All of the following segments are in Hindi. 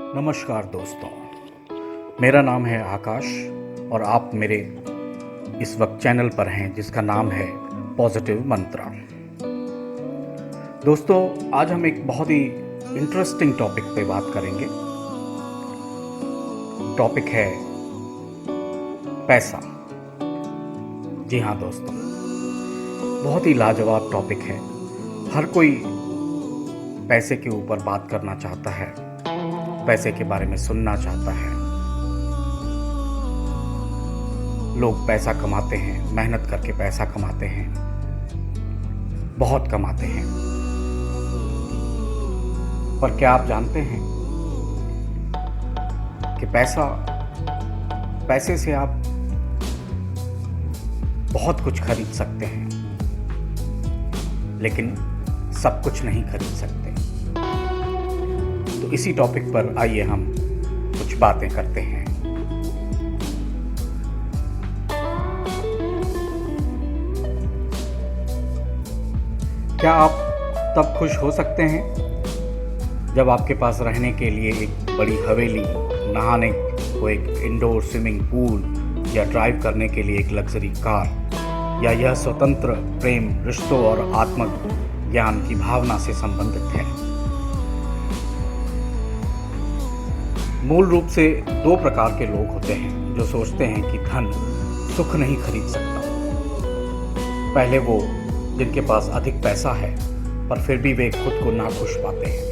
नमस्कार दोस्तों, मेरा नाम है आकाश और आप मेरे इस वक्त चैनल पर हैं जिसका नाम है पॉजिटिव मंत्रा। दोस्तों, आज हम एक बहुत ही इंटरेस्टिंग टॉपिक पे बात करेंगे। टॉपिक है पैसा। जी हाँ दोस्तों, बहुत ही लाजवाब टॉपिक है। हर कोई पैसे के ऊपर बात करना चाहता है, पैसे के बारे में सुनना चाहता है। लोग पैसा कमाते हैं, मेहनत करके पैसा कमाते हैं, बहुत कमाते हैं। पर क्या आप जानते हैं कि पैसे से आप बहुत कुछ खरीद सकते हैं, लेकिन सब कुछ नहीं खरीद सकते। तो इसी टॉपिक पर आइए हम कुछ बातें करते हैं। क्या आप तब खुश हो सकते हैं जब आपके पास रहने के लिए एक बड़ी हवेली, नहाने को एक इंडोर स्विमिंग पूल या ड्राइव करने के लिए एक लग्जरी कार, या यह स्वतंत्र प्रेम, रिश्तों और आत्मज्ञान की भावना से संबंधित है? मूल रूप से दो प्रकार के लोग होते हैं जो सोचते हैं कि धन सुख नहीं खरीद सकता। पहले वो जिनके पास अधिक पैसा है पर फिर भी वे खुद को नाखुश पाते हैं,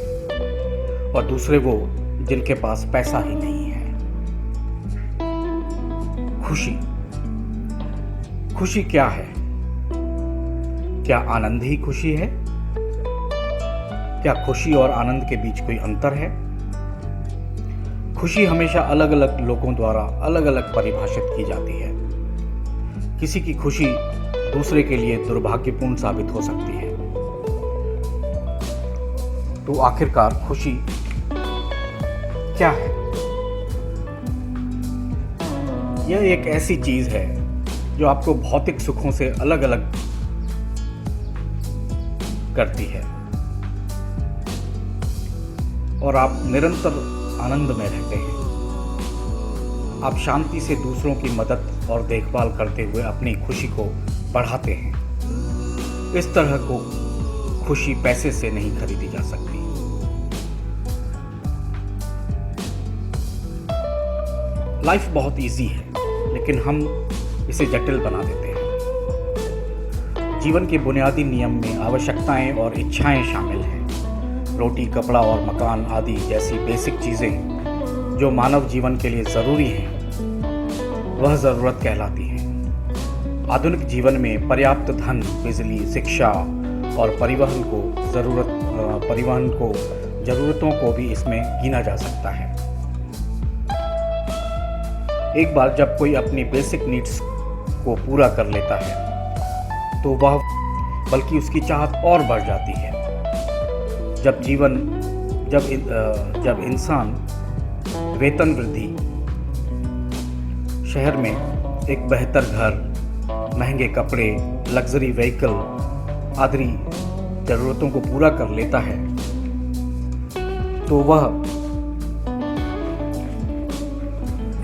और दूसरे वो जिनके पास पैसा ही नहीं है। खुशी क्या है? क्या आनंद ही खुशी है? क्या खुशी और आनंद के बीच कोई अंतर है? खुशी हमेशा अलग अलग लोगों द्वारा अलग अलग परिभाषित की जाती है। किसी की खुशी दूसरे के लिए दुर्भाग्यपूर्ण साबित हो सकती है। तो आखिरकार खुशी क्या है? यह एक ऐसी चीज है जो आपको भौतिक सुखों से अलग अलग करती है और आप निरंतर आनंद में रहते हैं। आप शांति से दूसरों की मदद और देखभाल करते हुए अपनी खुशी को बढ़ाते हैं। इस तरह को खुशी पैसे से नहीं खरीदी जा सकती। लाइफ बहुत इजी है, लेकिन हम इसे जटिल बना देते हैं। जीवन के बुनियादी नियम में आवश्यकताएं और इच्छाएं शामिल हैं। रोटी, कपड़ा और मकान आदि जैसी बेसिक चीज़ें जो मानव जीवन के लिए ज़रूरी हैं, वह ज़रूरत कहलाती हैं। आधुनिक जीवन में पर्याप्त धन, बिजली, शिक्षा और परिवहन को ज़रूरतों को भी इसमें गिना जा सकता है। एक बार जब कोई अपनी बेसिक नीड्स को पूरा कर लेता है तो वह बल्कि उसकी चाहत और बढ़ जाती है। जब इंसान वेतन वृद्धि, शहर में एक बेहतर घर, महंगे कपड़े, लग्जरी व्हीकल आदि जरूरतों को पूरा कर लेता है, तो वह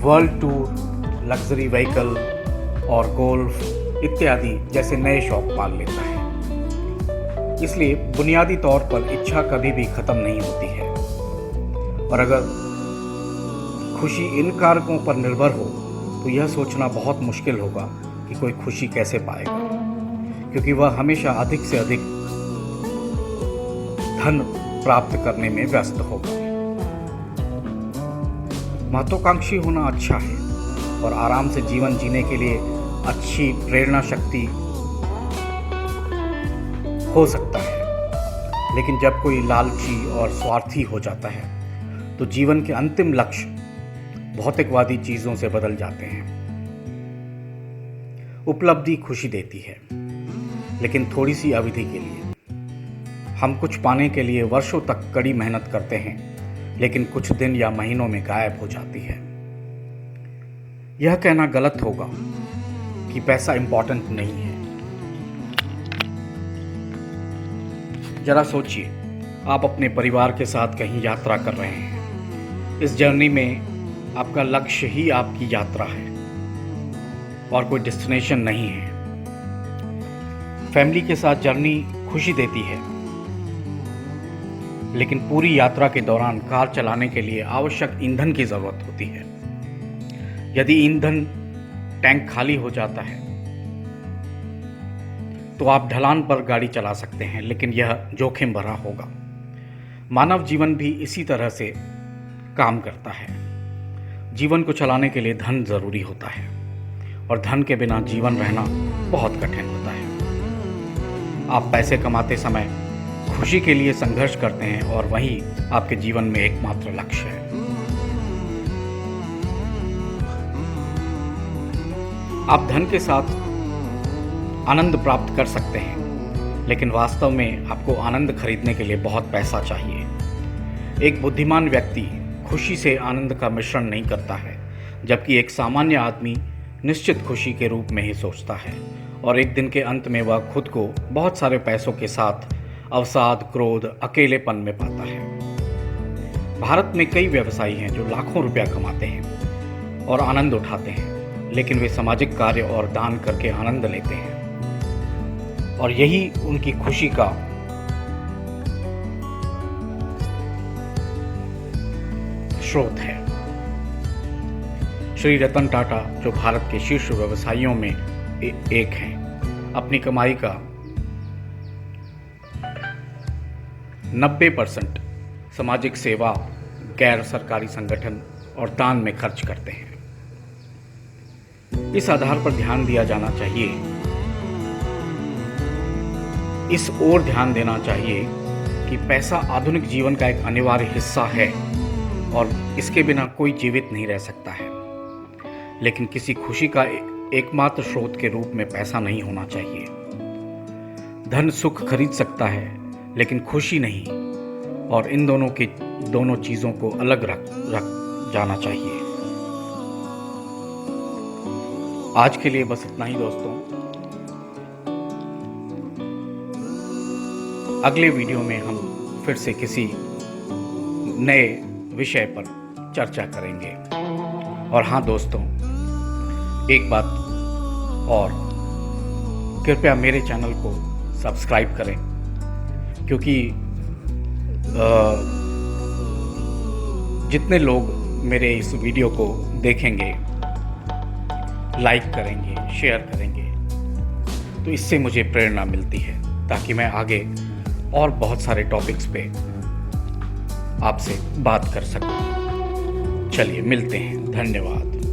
वर्ल्ड टूर, लग्जरी व्हीकल और गोल्फ इत्यादि जैसे नए शौक पाल लेता है। इसलिए बुनियादी तौर पर इच्छा कभी भी खत्म नहीं होती है। और अगर खुशी इन कारकों पर निर्भर हो तो यह सोचना बहुत मुश्किल होगा कि कोई खुशी कैसे पाएगा, क्योंकि वह हमेशा अधिक से अधिक धन प्राप्त करने में व्यस्त होगा। महत्वाकांक्षी होना अच्छा है और आराम से जीवन जीने के लिए अच्छी प्रेरणा शक्ति हो सकता है, लेकिन जब कोई लालची और स्वार्थी हो जाता है तो जीवन के अंतिम लक्ष्य भौतिकवादी चीजों से बदल जाते हैं। उपलब्धि खुशी देती है, लेकिन थोड़ी सी अवधि के लिए। हम कुछ पाने के लिए वर्षों तक कड़ी मेहनत करते हैं, लेकिन कुछ दिन या महीनों में गायब हो जाती है। यह कहना गलत होगा कि पैसा इंपॉर्टेंट नहीं है। जरा सोचिए, आप अपने परिवार के साथ कहीं यात्रा कर रहे हैं। इस जर्नी में आपका लक्ष्य ही आपकी यात्रा है और कोई डेस्टिनेशन नहीं है। फैमिली के साथ जर्नी खुशी देती है, लेकिन पूरी यात्रा के दौरान कार चलाने के लिए आवश्यक ईंधन की ज़रूरत होती है। यदि ईंधन टैंक खाली हो जाता है तो आप ढलान पर गाड़ी चला सकते हैं, लेकिन यह जोखिम भरा होगा। मानव जीवन भी इसी तरह से काम करता है। जीवन को चलाने के लिए धन जरूरी होता है और धन के बिना जीवन रहना बहुत कठिन होता है। आप पैसे कमाते समय खुशी के लिए संघर्ष करते हैं और वही आपके जीवन में एकमात्र लक्ष्य है। आप धन के साथ आनंद प्राप्त कर सकते हैं, लेकिन वास्तव में आपको आनंद खरीदने के लिए बहुत पैसा चाहिए। एक बुद्धिमान व्यक्ति खुशी से आनंद का मिश्रण नहीं करता है, जबकि एक सामान्य आदमी निश्चित खुशी के रूप में ही सोचता है और एक दिन के अंत में वह खुद को बहुत सारे पैसों के साथ अवसाद, क्रोध, अकेलेपन में पाता है। भारत में कई व्यवसायी हैं जो लाखों रुपया कमाते हैं और आनंद उठाते हैं, लेकिन वे सामाजिक कार्य और दान करके आनंद लेते हैं और यही उनकी खुशी का स्रोत है। श्री रतन टाटा, जो भारत के शीर्ष व्यवसायियों में एक हैं, अपनी कमाई का 90% सामाजिक सेवा, गैर सरकारी संगठन और दान में खर्च करते हैं। इस आधार पर ध्यान दिया जाना चाहिए, इस ओर ध्यान देना चाहिए कि पैसा आधुनिक जीवन का एक अनिवार्य हिस्सा है और इसके बिना कोई जीवित नहीं रह सकता है। लेकिन किसी खुशी का एकमात्र स्रोत के रूप में पैसा नहीं होना चाहिए। धन सुख खरीद सकता है, लेकिन खुशी नहीं, और इन दोनों चीज़ों को अलग रख जाना चाहिए। आज के लिए बस इतना ही दोस्तों। अगले वीडियो में हम फिर से किसी नए विषय पर चर्चा करेंगे। और हाँ दोस्तों, एक बात और, कृपया मेरे चैनल को सब्सक्राइब करें, क्योंकि जितने लोग मेरे इस वीडियो को देखेंगे, लाइक करेंगे, शेयर करेंगे, तो इससे मुझे प्रेरणा मिलती है ताकि मैं आगे और बहुत सारे टॉपिक्स पे आपसे बात कर सकूं। चलिए मिलते हैं, धन्यवाद।